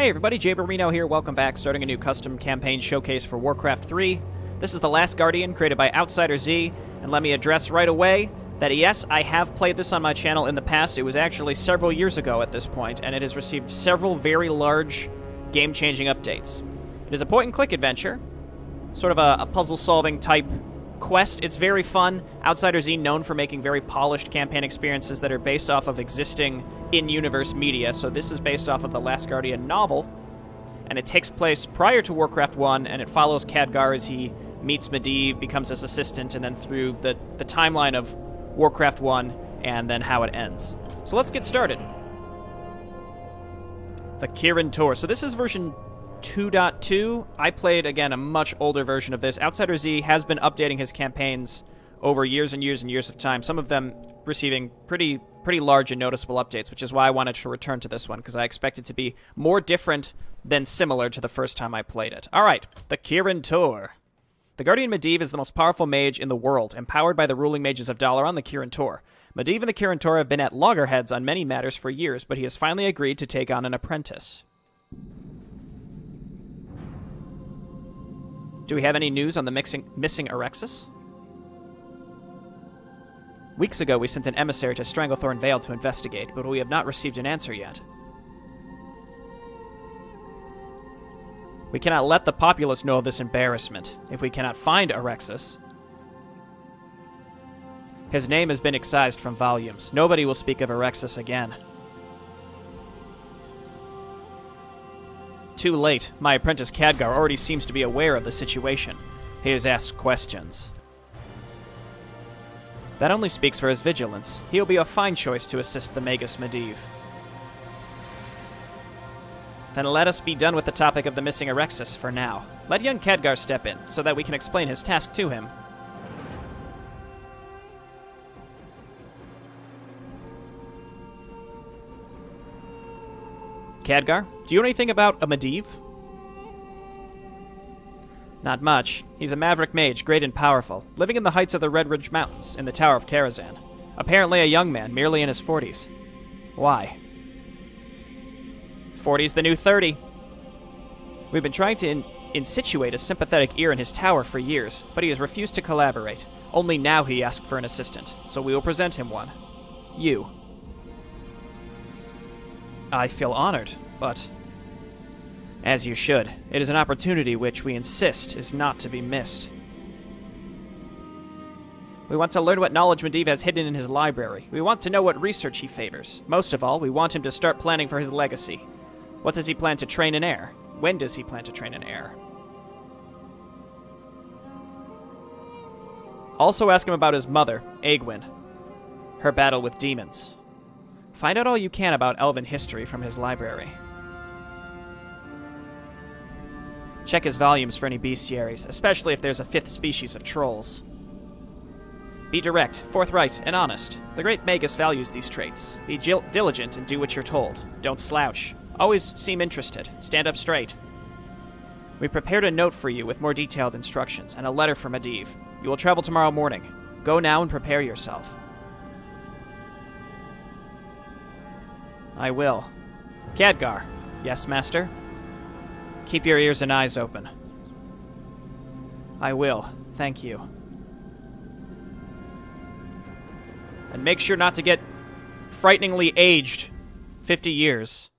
Hey everybody, Jay Barino here, welcome back, starting a new custom campaign showcase for Warcraft 3. This is The Last Guardian, created by OutsiderXE, and let me address right away that yes, I have played this on my channel in the past. It was actually several years ago at this point, and it has received several very large, game-changing updates. It is a point-and-click adventure, sort of a puzzle-solving type quest. It's very fun. OutsiderXE known for making very polished campaign experiences that are based off of existing in-universe media, so this is based off of the Last Guardian novel, and it takes place prior to Warcraft 1, and it follows Khadgar as he meets Medivh, becomes his assistant, and then through the timeline of Warcraft 1, and then how it ends. So let's get started. The Kirin Tor. So this is version 2.2. I played, again, a much older version of this. OutsiderXE has been updating his campaigns over years and years and years of time, some of them receiving pretty large and noticeable updates, which is why I wanted to return to this one, because I expect it to be more different than similar to the first time I played it. Alright, the Kirin Tor. The Guardian Medivh is the most powerful mage in the world, empowered by the ruling mages of Dalaran, the Kirin Tor. Medivh and the Kirin Tor have been at loggerheads on many matters for years, but he has finally agreed to take on an apprentice. Do we have any news on the missing Arexis? Weeks ago, we sent an emissary to Stranglethorn Vale to investigate, but we have not received an answer yet. We cannot let the populace know of this embarrassment. If we cannot find Arexis, his name has been excised from volumes. Nobody will speak of Arexis again. Too late. My apprentice Khadgar already seems to be aware of the situation. He has asked questions. That only speaks for his vigilance. He'll be a fine choice to assist the Magus Medivh. Then let us be done with the topic of the missing Arexis for now. Let young Khadgar step in, so that we can explain his task to him. Khadgar, do you know anything about a Medivh? Not much. He's a maverick mage, great and powerful, living in the heights of the Red Ridge Mountains, in the Tower of Karazhan. Apparently a young man, merely in his 40s. Why? 40's the new 30. We've been trying to insituate a sympathetic ear in his tower for years, but he has refused to collaborate. Only now he asked for an assistant, so we will present him one. You. I feel honored, but... As you should. It is an opportunity which we insist is not to be missed. We want to learn what knowledge Medivh has hidden in his library. We want to know what research he favors. Most of all, we want him to start planning for his legacy. What does he plan to train in heir? When does he plan to train an heir? Also ask him about his mother, Aegwynn. Her battle with demons. Find out all you can about elven history from his library. Check his volumes for any bestiaries, especially if there's a fifth species of trolls. Be direct, forthright, and honest. The great Magus values these traits. Be diligent and do what you're told. Don't slouch. Always seem interested. Stand up straight. We prepared a note for you with more detailed instructions, and a letter for Medivh. You will travel tomorrow morning. Go now and prepare yourself. I will. Khadgar. Yes, master? Keep your ears and eyes open. I will. Thank you. And make sure not to get frighteningly aged 50 years.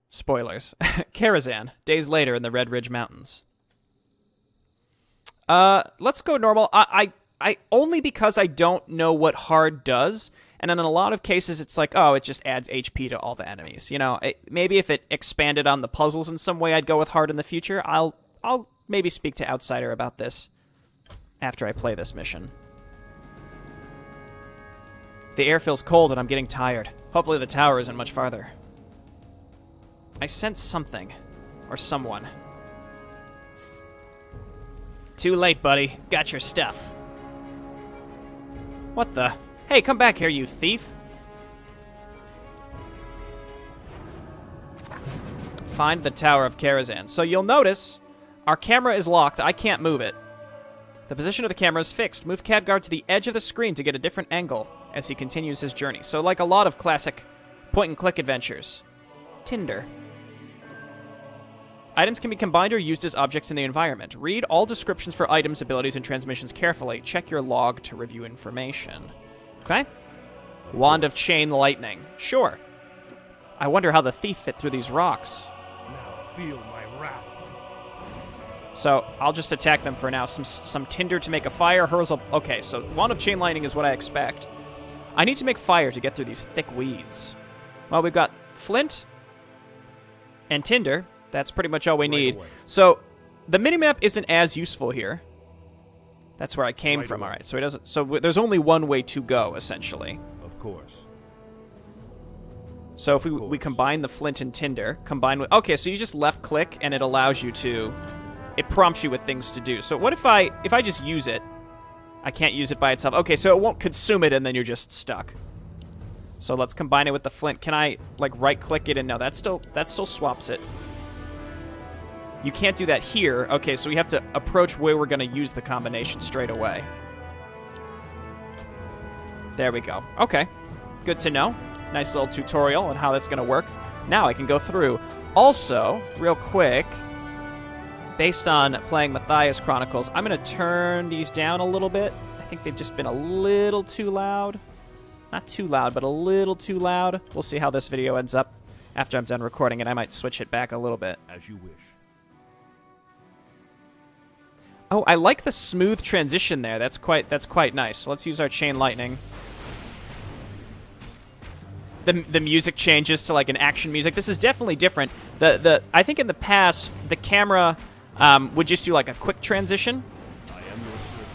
Spoilers. Karazhan, days later in the Red Ridge Mountains. Let's go normal. I only because I don't know what hard does. And in a lot of cases, it's like, oh, it just adds HP to all the enemies. You know, maybe if it expanded on the puzzles in some way, I'd go with hard in the future. I'll maybe speak to Outsider about this after I play this mission. The air feels cold and I'm getting tired. Hopefully the tower isn't much farther. I sense something. Or someone. Too late, buddy. Got your stuff. What the... Hey, come back here, you thief! Find the Tower of Karazhan. So you'll notice, our camera is locked. I can't move it. The position of the camera is fixed. Move Khadgar to the edge of the screen to get a different angle as he continues his journey. So like a lot of classic point-and-click adventures, tinder. Items can be combined or used as objects in the environment. Read all descriptions for items, abilities, and transmissions carefully. Check your log to review information. Okay. Wand of Chain Lightning. Sure. I wonder how the thief fit through these rocks. Now feel my wrath. So I'll just attack them for now. Some tinder to make a fire. Hers. Okay, so Wand of Chain Lightning is what I expect. I need to make fire to get through these thick weeds. Well, we've got flint and tinder. That's pretty much all we need. Away. So the minimap isn't as useful here. That's where I came from. All right. So it doesn't. So there's only one way to go, essentially. Of course. So if we combine the flint and tinder, combine with... Okay, so you just left click and it allows you to... It prompts you with things to do. So what if I just use it? I can't use it by itself. Okay, so it won't consume it and then you're just stuck. So let's combine it with the flint. Can I like right click it and no, that still swaps it. You can't do that here. Okay, so we have to approach where we're going to use the combination straight away. There we go. Okay, good to know. Nice little tutorial on how that's going to work. Now I can go through. Also, real quick, based on playing Matthias Chronicles, I'm going to turn these down a little bit. I think they've just been a little too loud. Not too loud, but a little too loud. We'll see how this video ends up after I'm done recording it. I might switch it back a little bit. As you wish. Oh, I like the smooth transition there. That's quite nice. So let's use our Chain Lightning. The music changes to like an action music. This is definitely different. I think in the past the camera would just do like a quick transition. I am your servant.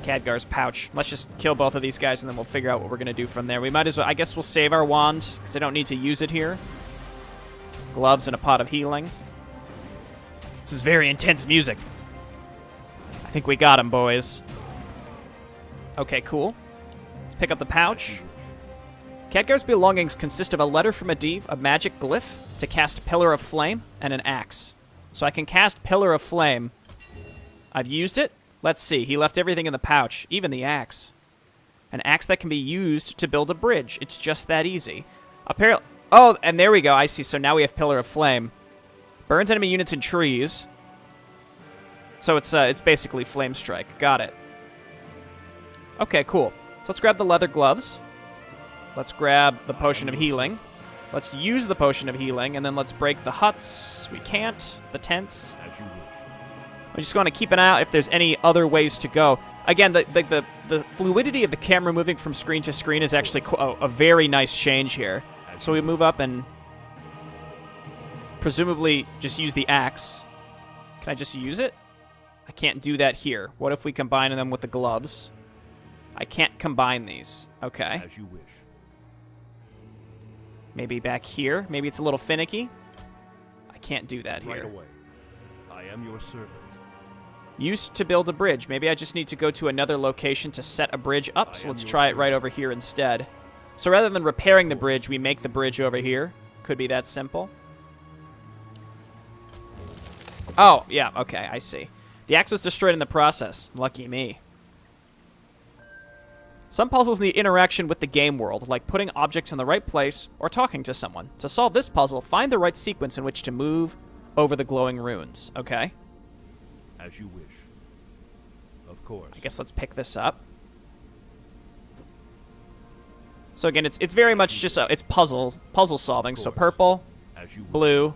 Khadgar's pouch. Let's just kill both of these guys and then we'll figure out what we're gonna do from there. We might as well. I guess we'll save our wand because I don't need to use it here. Gloves and a pot of healing. This is very intense music. I think we got him, boys. Okay, cool. Let's pick up the pouch. Khadgar's belongings consist of a letter from Medivh, a magic glyph to cast Pillar of Flame, and an axe. So I can cast Pillar of Flame. I've used it. Let's see. He left everything in the pouch, even the axe. An axe that can be used to build a bridge. It's just that easy. Apparently. Oh, and there we go. I see. So now we have Pillar of Flame. Burns enemy units in trees. So it's basically Flame Strike. Got it. Okay, cool. So let's grab the leather gloves. Let's grab the potion of healing. Let's use the potion of healing, and then let's break the huts. We can't. The tents. As you wish. I just want to keep an eye out if there's any other ways to go. Again, the fluidity of the camera moving from screen to screen is actually a very nice change here. So we move up and presumably just use the axe. Can I just use it? I can't do that here. What if we combine them with the gloves? I can't combine these. Okay. As you wish. Maybe back here. Maybe it's a little finicky. I can't do that here. Right away. I am your servant. Used to build a bridge. Maybe I just need to go to another location to set a bridge up. So let's try it right over here instead. So rather than repairing the bridge, we make the bridge over here. Could be that simple. Oh, yeah, okay, I see. The axe was destroyed in the process. Lucky me. Some puzzles need interaction with the game world, like putting objects in the right place or talking to someone. To solve this puzzle, find the right sequence in which to move over the glowing runes. Okay. As you wish. Of course. I guess let's pick this up. So again, it's very much just it's puzzle solving. So purple, As you wish. blue.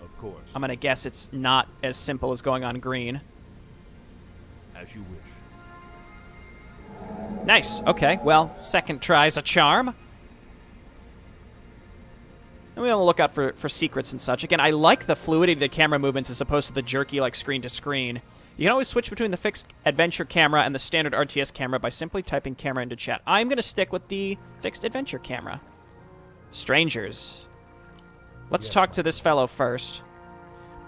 Of course. I'm gonna guess it's not as simple as going on green. As you wish. Nice. Okay. Well, second try's a charm. And we want to look out for secrets and such. Again, I like the fluidity of the camera movements as opposed to the jerky like screen to screen. You can always switch between the fixed adventure camera and the standard RTS camera by simply typing camera into chat. I'm going to stick with the fixed adventure camera. Strangers. Let's talk to this fellow first.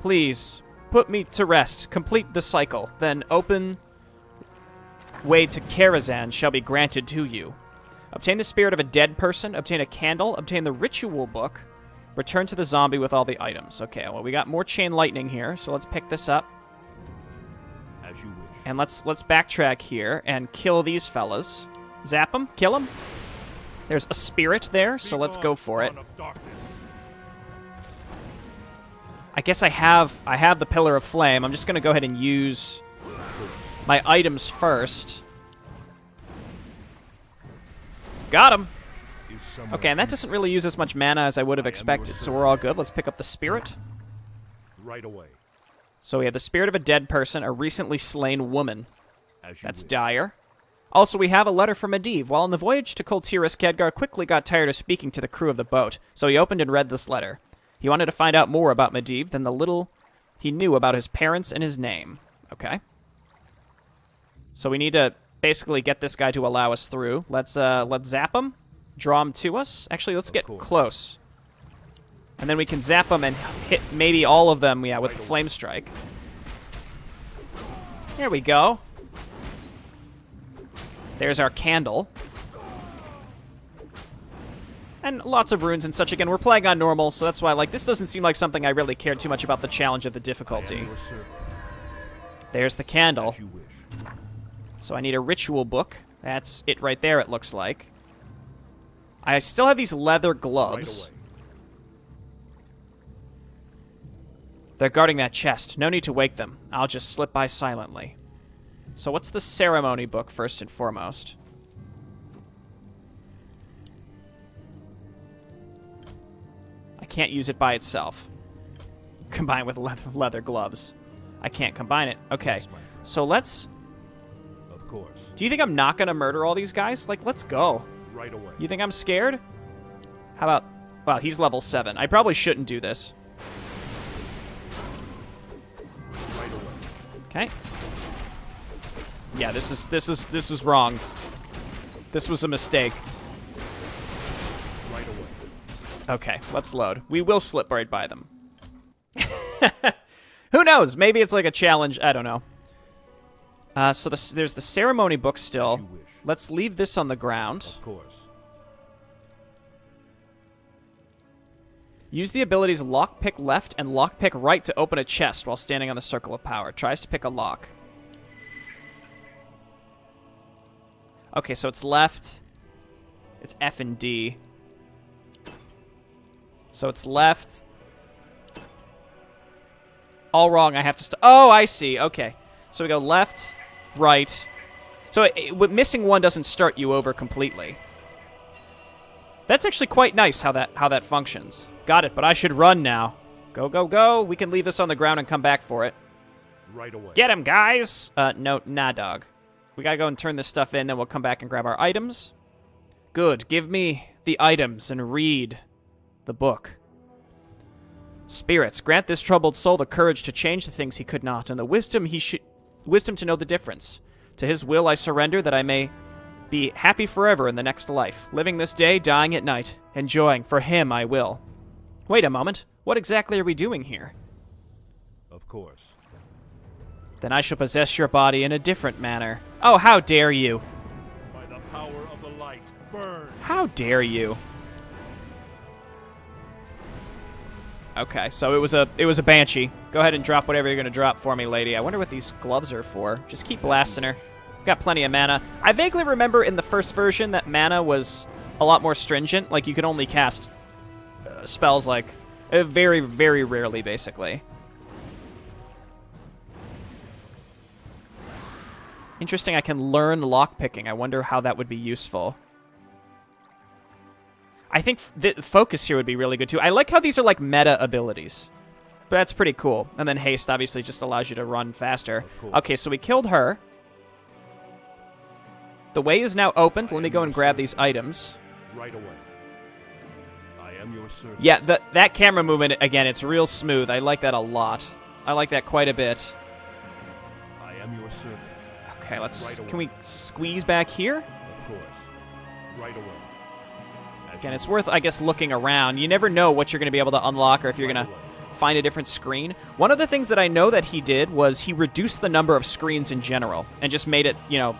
Please, put me to rest. Complete the cycle. Then open way to Karazhan shall be granted to you. Obtain the spirit of a dead person. Obtain a candle. Obtain the ritual book. Return to the zombie with all the items. Okay, well, we got more chain lightning here, so let's pick this up. As you wish. And let's backtrack here and kill these fellas. Zap them. Kill them. There's a spirit there, so let's go for it. I guess I have the Pillar of Flame. I'm just going to go ahead and use my items first. Got him. Okay, and that doesn't really use as much mana as I would have expected, so we're all good. Let's pick up the spirit. Right away. So we have the spirit of a dead person, a recently slain woman. That's dire. Also, we have a letter from Medivh. While on the voyage to Kul Tiras, Khadgar quickly got tired of speaking to the crew of the boat, so he opened and read this letter. He wanted to find out more about Medivh than the little he knew about his parents and his name. Okay. So we need to basically get this guy to allow us through. Let's zap him, draw him to us. Actually, let's get close. And then we can zap them and hit maybe all of them, yeah, with the Flame Strike. There we go. There's our candle. And lots of runes and such. Again, we're playing on normal, so that's why, like, this doesn't seem like something I really cared too much about the challenge of the difficulty. There's the candle. So I need a ritual book. That's it right there, it looks like. I still have these leather gloves. They're guarding that chest. No need to wake them. I'll just slip by silently. So what's the ceremony book, first and foremost? I can't use it by itself. Combined with leather gloves. I can't combine it. Okay, so let's... Of course. Do you think I'm not going to murder all these guys? Like, let's go. Right away. You think I'm scared? How about... Well, he's level 7. I probably shouldn't do this. Right away. Okay. Yeah, this was wrong. This was a mistake. Right away. Okay, let's load. We will slip right by them. Who knows? Maybe it's like a challenge. I don't know. So there's the ceremony book still. Let's leave this on the ground. Of course. Use the abilities lockpick left and lockpick right to open a chest while standing on the circle of power. Tries to pick a lock. Okay, so it's left. It's F and D. So it's left. All wrong, I have to... Oh, I see. Okay. So we go left, right. So missing one doesn't start you over completely. That's actually quite nice how that functions. Got it, but I should run now. Go, go, go. We can leave this on the ground and come back for it. Right away. Get him, guys! No, nah, dog. We gotta go and turn this stuff in, then we'll come back and grab our items. Good. Give me the items and read the book. Spirits, grant this troubled soul the courage to change the things he could not, and the wisdom to know the difference. To his will I surrender, that I may be happy forever in the next life, living this day, dying at night, enjoying. For him I will. Wait a moment. What exactly are we doing here? Of course. Then I shall possess your body in a different manner. Oh, how dare you! By the power of the light, burn! How dare you! Okay, so it was a banshee. Go ahead and drop whatever you're gonna drop for me, lady. I wonder what these gloves are for. Just keep blasting her. Got plenty of mana. I vaguely remember in the first version that mana was a lot more stringent. Like, you could only cast spells, like, very, very rarely, basically. Interesting, I can learn lockpicking. I wonder how that would be useful. I think the focus here would be really good, too. I like how these are, like, meta abilities. But that's pretty cool. And then haste, obviously, just allows you to run faster. Okay, so we killed her. The way is now opened. Let me go and grab these items. Right away. I am your servant. Yeah, that camera movement, again, it's real smooth. I like that a lot. I like that quite a bit. I am your servant. Okay, let's... Right can we squeeze back here? Of course. Right away. Again, it's worth, I guess, looking around. You never know what you're going to be able to unlock or if you're going to find a different screen. One of the things that I know that he did was he reduced the number of screens in general and just made it, you know,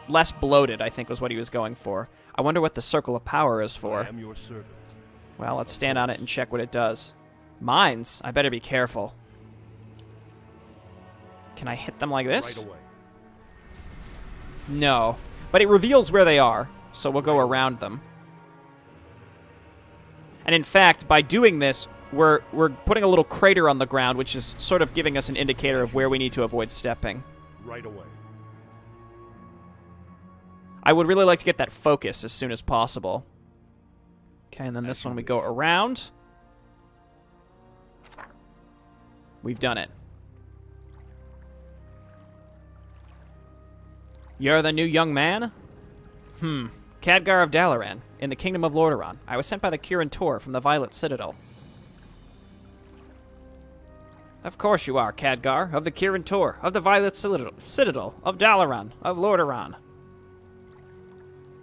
less bloated, I think was what he was going for. I wonder what the Circle of Power is for. I am your servant. Well, let's stand on it and check what it does. Mines? I better be careful. Can I hit them like this? Right away. No. But it reveals where they are, so we'll go around them. And in fact, by doing this, we're putting a little crater on the ground, which is sort of giving us an indicator of where we need to avoid stepping. Right away. I would really like to get that focus as soon as possible. Okay, and then this one we go around. We've done it. You're the new young man? Khadgar of Dalaran, in the Kingdom of Lordaeron. I was sent by the Kirin Tor from the Violet Citadel. Of course you are, Khadgar, of the Kirin Tor, of the Violet Citadel, of Dalaran, of Lordaeron.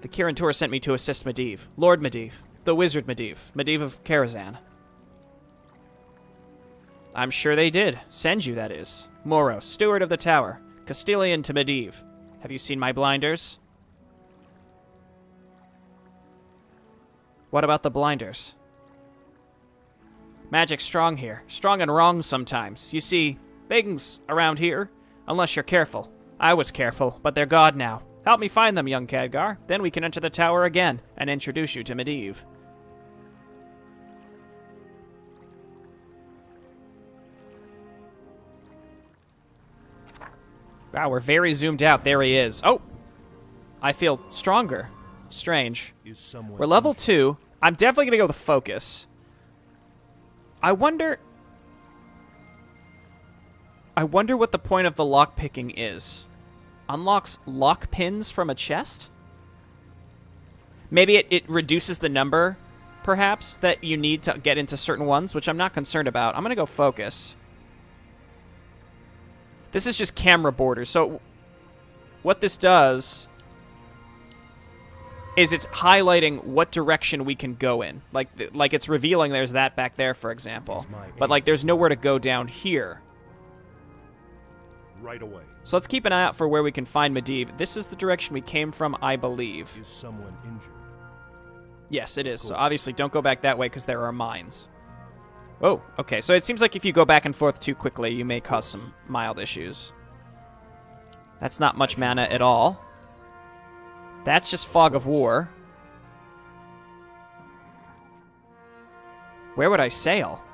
The Kirin Tor sent me to assist Medivh, Lord Medivh, the Wizard Medivh, Medivh of Karazhan. I'm sure they did. Send you, that is. Moroes, Steward of the Tower, Castilian to Medivh. Have you seen my blinders? What about the blinders? Magic's strong here. Strong and wrong sometimes. You see, things around here, unless you're careful. I was careful, but they're gone now. Help me find them, young Khadgar. Then we can enter the tower again and introduce you to Medivh. Wow, we're very zoomed out. There he is. Oh! I feel stronger. Strange. We're level 2. I'm definitely going to go with focus. I wonder what the point of the lockpicking is. Unlocks lock pins from a chest? Maybe it reduces the number, perhaps, that you need to get into certain ones, which I'm not concerned about. I'm going to go focus. This is just camera borders. So what this does is it's highlighting what direction we can go in. Like it's revealing there's that back there, for example. But like there's nowhere to go down here. Right away. So let's keep an eye out for where we can find Medivh. This is the direction we came from, I believe. Is someone injured? Yes, it is. So obviously don't go back that way because there are mines. Oh, okay. So it seems like if you go back and forth too quickly, you may cause some mild issues. That's not much mana at all. That's just Fog of War. Where would I sail?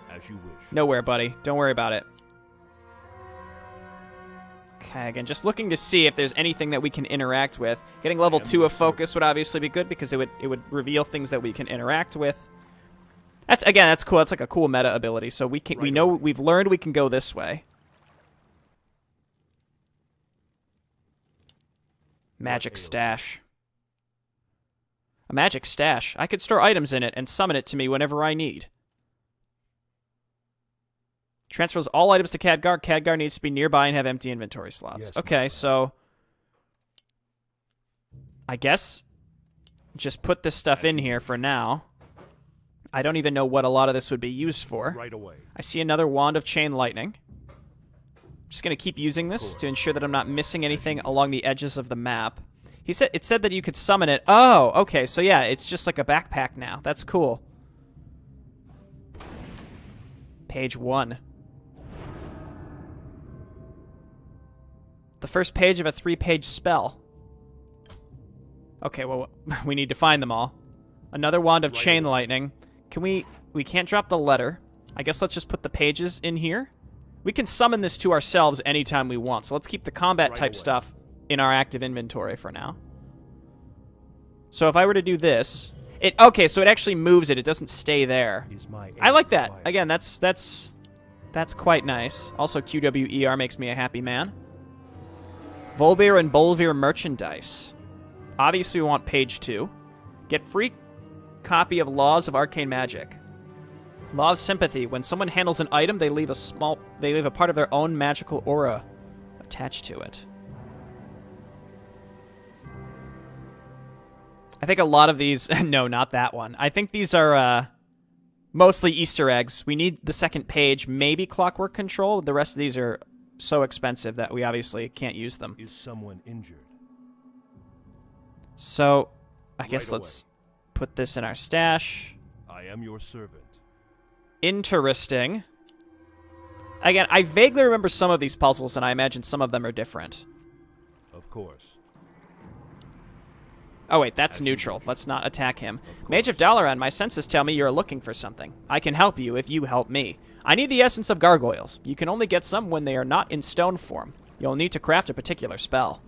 As you wish. Nowhere, buddy. Don't worry about it. Okay, again, just looking to see if there's anything that we can interact with. Getting level 2 of focus would obviously be good because it would reveal things that we can interact with. That's cool. That's like a cool meta ability. So we know we've learned we can go this way. Magic stash. A magic stash. I could store items in it and summon it to me whenever I need. Transfers all items to Khadgar. Khadgar needs to be nearby and have empty inventory slots. Yes, okay, so I guess just put this stuff in here for now. I don't even know what a lot of this would be used for. Right away. I see another Wand of Chain Lightning. Just going to keep using this to ensure that I'm not missing anything along the edges of the map. It said that you could summon it. Oh, okay. So yeah, it's just like a backpack now. That's cool. Page 1. The first page of a 3-page spell. Okay, well, we need to find them all. Another Wand of Chain Lightning. Can we can't drop the letter. I guess let's just put the pages in here. We can summon this to ourselves anytime we want, so let's keep the combat type stuff in our active inventory for now. So if I were to do this, okay, so it actually moves it. It doesn't stay there. I like that. Again, that's quite nice. Also, QWER makes me a happy man. Volbear and Bolvir merchandise. Obviously, we want page 2. Get free copy of Laws of Arcane Magic. Law of Sympathy. When someone handles an item, they leave a part of their own magical aura attached to it. I think a lot of these... no, not that one. I think these are mostly Easter eggs. We need the second page, maybe Clockwork Control. The rest of these are so expensive that we obviously can't use them. Is someone injured? So, I guess let's put this in our stash. I am your servant. Interesting. Again, I vaguely remember some of these puzzles, and I imagine some of them are different. Of course. Oh, wait, that's neutral. Let's not attack him. Mage of Dalaran, my senses tell me you're looking for something. I can help you if you help me. I need the essence of gargoyles. You can only get some when they are not in stone form. You'll need to craft a particular spell.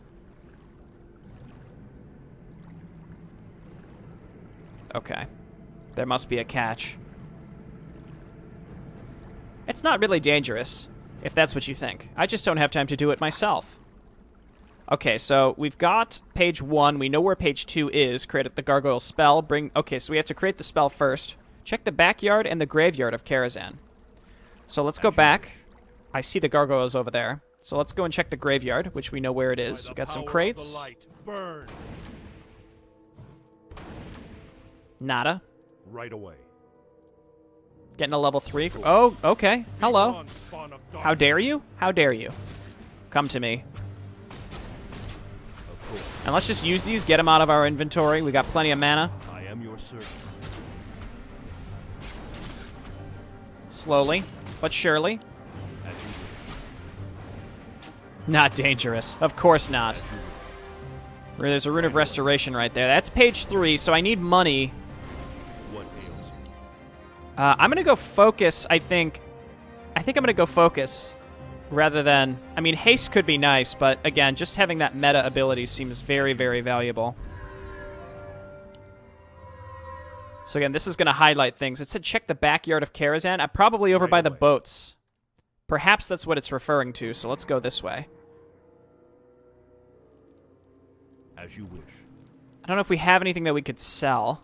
Okay. There must be a catch. It's not really dangerous, if that's what you think. I just don't have time to do it myself. Okay, so we've got page 1. We know where page 2 is. Create the gargoyle spell. Okay, so we have to create the spell first. Check the backyard and the graveyard of Karazhan. So let's go back. I see the gargoyles over there. So let's go and check the graveyard, which we know where it is. We've got some crates. Nada. Right away. Getting a level 3. Oh, okay. Hello. How dare you? How dare you? Come to me. And let's just use these, get them out of our inventory. We got plenty of mana. I am your servant. Slowly, but surely. Not dangerous. Of course not. There's a Rune of Restoration right there. That's page 3, so I need money. What ails you? I'm going to go focus, I think. I think I'm going to go focus rather than... I mean, haste could be nice, but again, just having that meta ability seems very, very valuable. So again, this is going to highlight things. It said check the backyard of Karazhan. I'm probably over by the boats. Perhaps that's what it's referring to, so let's go this way. As you wish. I don't know if we have anything that we could sell.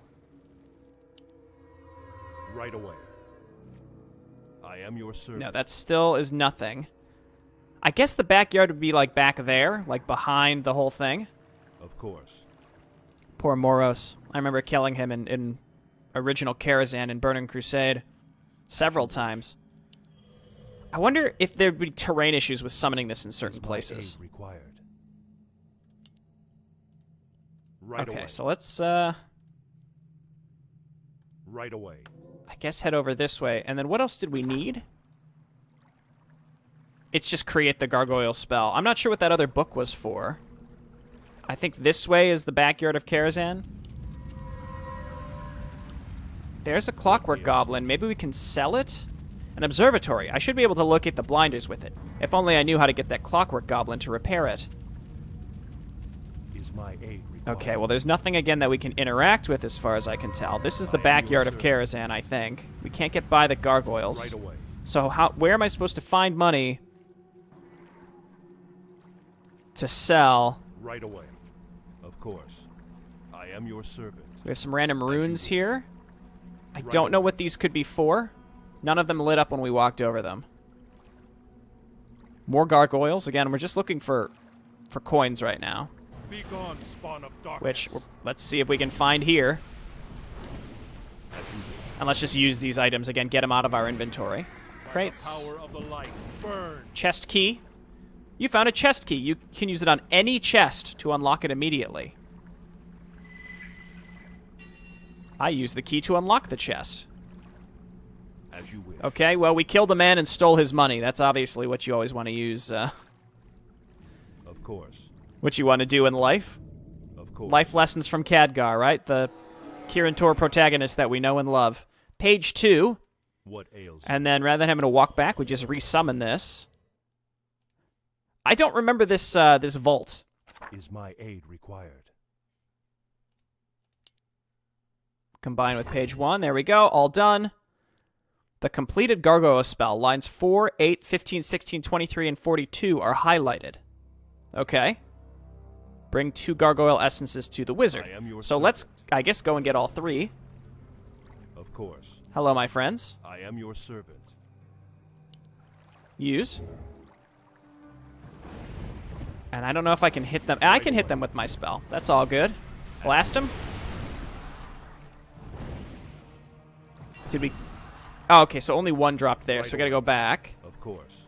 Right away. I am your servant. No, that still is nothing. I guess the backyard would be, like, back there, like, behind the whole thing. Of course. Poor Moroes. I remember killing him in original Karazhan in Burning Crusade several times. I wonder if there'd be terrain issues with summoning this in certain places. Required. Right okay, away. so let's, Right away. I guess head over this way. And then what else did we need? It's just create the gargoyle spell. I'm not sure what that other book was for. I think this way is the backyard of Karazhan. There's a clockwork goblin. Maybe we can sell it? An observatory. I should be able to locate the blinders with it. If only I knew how to get that clockwork goblin to repair it. Is my aid required? Okay, well there's nothing again that we can interact with as far as I can tell. This is the backyard of Karazhan, I think. We can't get by the gargoyles. Right away. So where am I supposed to find money to sell? Right away. Of course. I am your servant. We have some random runes here. I don't know what these could be for. None of them lit up when we walked over them. More gargoyles. Again, we're just looking for coins right now. Be gone, spawn of darkness. Which, let's see if we can find here. And let's just use these items again, get them out of our inventory. Crates. Power of the light. Burn. Chest key. You found a chest key. You can use it on any chest to unlock it immediately. I used the key to unlock the chest. As you wish. Okay, well, we killed a man and stole his money. That's obviously what you always want to use. Of course. What you want to do in life. Of course. Life lessons from Khadgar, right? The Kirin Tor protagonist that we know and love. Page 2. What ails you? And then rather than having to walk back, we just resummon this. I don't remember this this vault. Is my aid required? Combine with page 1. There we go. All done. The completed gargoyle spell. Lines 4, 8, 15, 16, 23, and 42 are highlighted. Okay. Bring 2 gargoyle essences to the wizard. I am your So servant. let's, I guess, go and get all 3. Of course. Hello, my friends. I am your servant. Use. And I don't know if I can hit them. I can hit them with my spell. That's all good. Blast them. Did we... Oh, okay, so only one dropped there, so we gotta go back. Of course.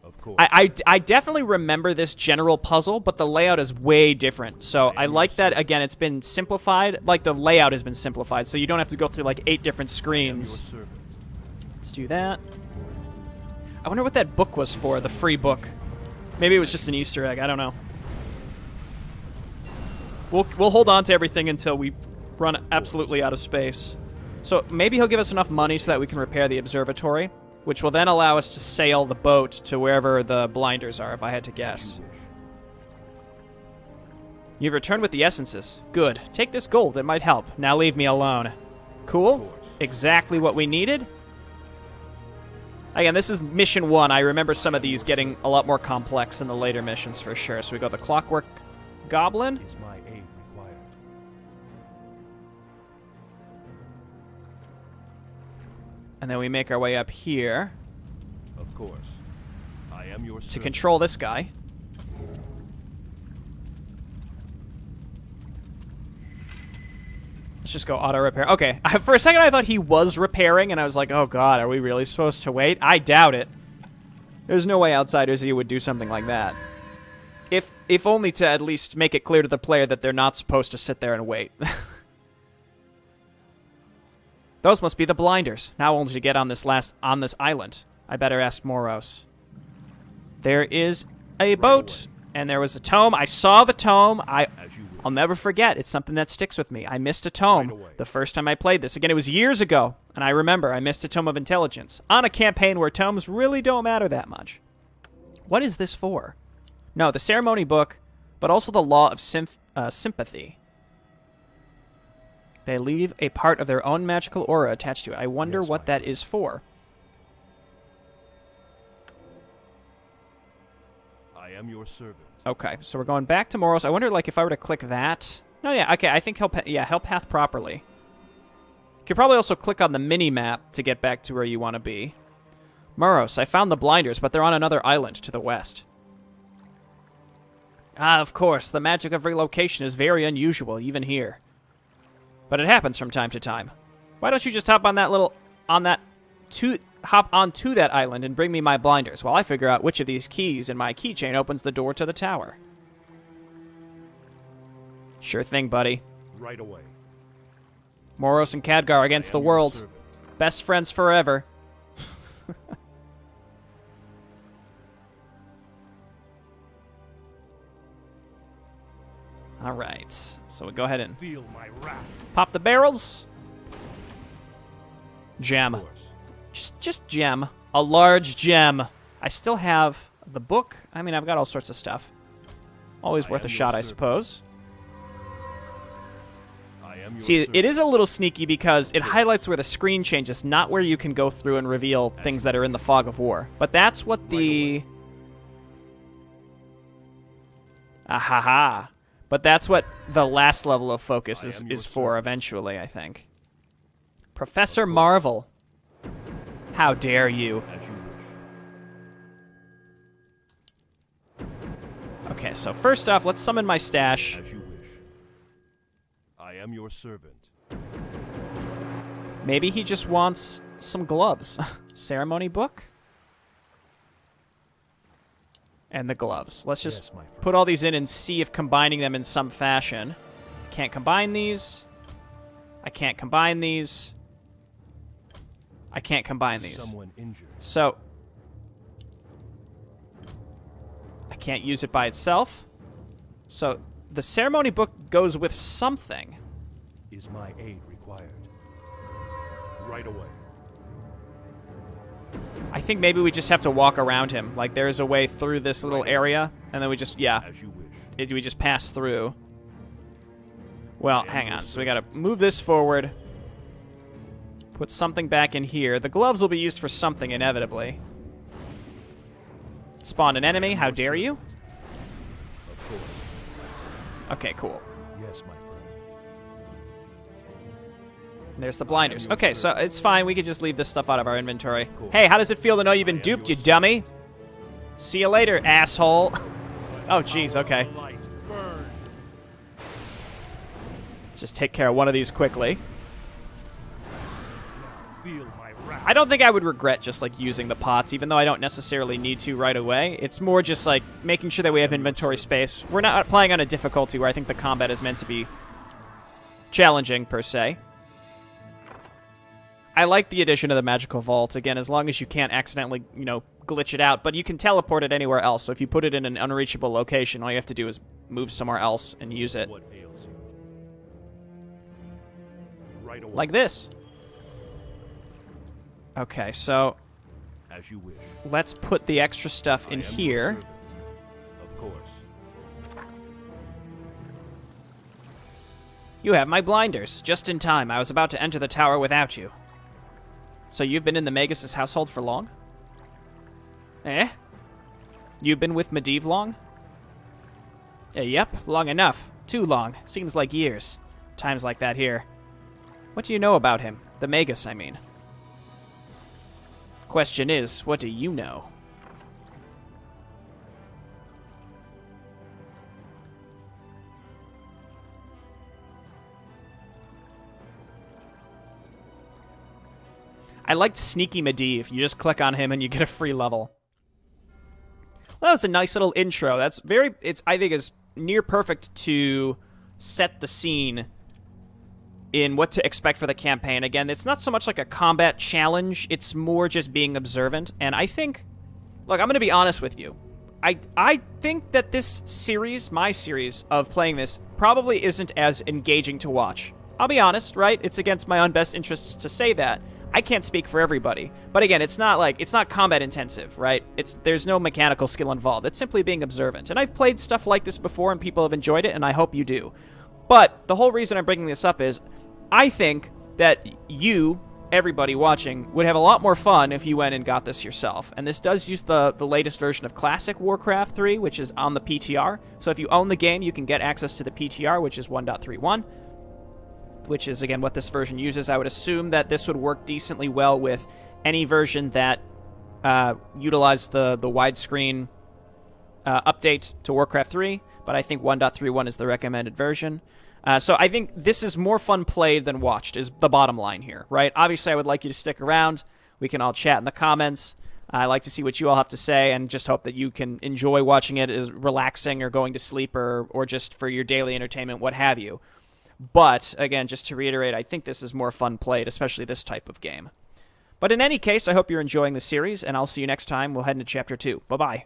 Of course. I definitely remember this general puzzle, but the layout is way different. So I like that, again, it's been simplified. Like, the layout has been simplified, so you don't have to go through, like, 8 different screens. Servant. Let's do that. I wonder what that book was for, the free book. Maybe it was just an Easter egg, I don't know. We'll hold on to everything until we run absolutely out of space. So maybe he'll give us enough money so that we can repair the observatory, which will then allow us to sail the boat to wherever the blinders are, if I had to guess. You've returned with the essences. Good. Take this gold. It might help. Now leave me alone. Cool. Exactly what we needed. Again, this is mission 1. I remember some of these getting a lot more complex in the later missions for sure. So we go the Clockwork Goblin. Is my aid required? And then we make our way up here. Of course. I am your To servant. control this guy. Let's just go auto repair. Okay, for a second I thought he was repairing, and I was like, oh god, are we really supposed to wait? I doubt it. There's no way OutsiderXE would do something like that. If only to at least make it clear to the player that they're not supposed to sit there and wait. Those must be the blinders. Now only to get on this island. I better ask Moroes. There is a boat, and there was a tome. I saw the tome. I'll never forget. It's something that sticks with me. I missed a tome the first time I played this. Again, it was years ago, and I remember I missed a tome of intelligence on a campaign where tomes really don't matter that much. What is this for? No, the ceremony book, but also the law of sympathy. They leave a part of their own magical aura attached to it. I wonder what that is for. I am your servant. Okay, so we're going back to Moroes. I wonder, like, if I were to click that. No, yeah, okay. I think he'll path properly. You could probably also click on the mini-map to get back to where you want to be. Moroes, I found the blinders, but they're on another island to the west. Ah, of course. The magic of relocation is very unusual, even here. But it happens from time to time. Why don't you just hop on that hop onto that island and bring me my blinders while I figure out which of these keys in my keychain opens the door to the tower. Sure thing, buddy. Right away. Moroes and Khadgar against the world. Best friends forever. All right. So we go ahead and Feel my wrath. pop the barrels. Gem. Of course. Just gem. A large gem. I still have the book. I mean, I've got all sorts of stuff. Always worth a shot, I suppose. See, it is a little sneaky because it highlights where the screen changes, not where you can go through and reveal things that are in the fog of war. But that's what the... Ahaha. But that's what the last level of focus is for eventually, I think. Professor Marvel. How dare you? As you wish. Okay, so first off, let's summon my stash. As you wish. I am your servant. Maybe he just wants some gloves. Ceremony book? And the gloves. Let's just put all these in and see if combining them in some fashion. Can't combine these. I can't combine these. I can't combine these. Someone injured. So, I can't use it by itself. So, the ceremony book goes with something. Is my aid required? Right away. I think maybe we just have to walk around him. Like, there's a way through this little area, and then we just, As you wish. we just pass through. Well, hang on. So we gotta move this forward. Put something back in here. The gloves will be used for something, inevitably. Spawn an enemy. How dare you? Of course. Okay, cool. Yes, my friend. There's the blinders. Okay, so it's fine. We could just leave this stuff out of our inventory. Hey, how does it feel to know you've been duped, you dummy? See you later, asshole. Oh, jeez, okay. Let's just take care of one of these quickly. I don't think I would regret just, like, using the pots, even though I don't necessarily need to right away. It's more just, like, making sure that we have inventory space. We're not playing on a difficulty where I think the combat is meant to be challenging, per se. I like the addition of the magical vault, again, as long as you can't accidentally, you know, glitch it out. But you can teleport it anywhere else, so if you put it in an unreachable location, all you have to do is move somewhere else and use it. What ails Right away. like this. Okay, so As you wish. let's put the extra stuff I in am your here. servant. Of course. You have my blinders. Just in time. I was about to enter the tower without you. So you've been in the Magus' household for long? Eh? You've been with Medivh long? Yep, long enough. Too long. Seems like years. Times like that here. What do you know about him? The Magus, I mean. Question is, what do you know? I liked Sneaky Medivh. You just click on him and you get a free level. Well, that was a nice little intro. That's I think is near perfect to set the scene in what to expect for the campaign. Again, it's not so much like a combat challenge, it's more just being observant. And I think, look, I'm going to be honest with you. I think that this series, my series of playing this, probably isn't as engaging to watch. I'll be honest, right? It's against my own best interests to say that. I can't speak for everybody. But again, it's not combat intensive, right? There's no mechanical skill involved. It's simply being observant. And I've played stuff like this before and people have enjoyed it, and I hope you do. But the whole reason I'm bringing this up is I think that you, everybody watching, would have a lot more fun if you went and got this yourself. And this does use the latest version of Classic Warcraft 3, which is on the PTR. So if you own the game, you can get access to the PTR, which is 1.31. Which is, again, what this version uses. I would assume that this would work decently well with any version that utilized the widescreen update to Warcraft 3, but I think 1.31 is the recommended version. So I think this is more fun played than watched, is the bottom line here, right? Obviously, I would like you to stick around. We can all chat in the comments. I like to see what you all have to say, and just hope that you can enjoy watching it as relaxing or going to sleep or just for your daily entertainment, what have you. But, again, just to reiterate, I think this is more fun played, especially this type of game. But in any case, I hope you're enjoying the series, and I'll see you next time. We'll head into Chapter 2. Bye-bye.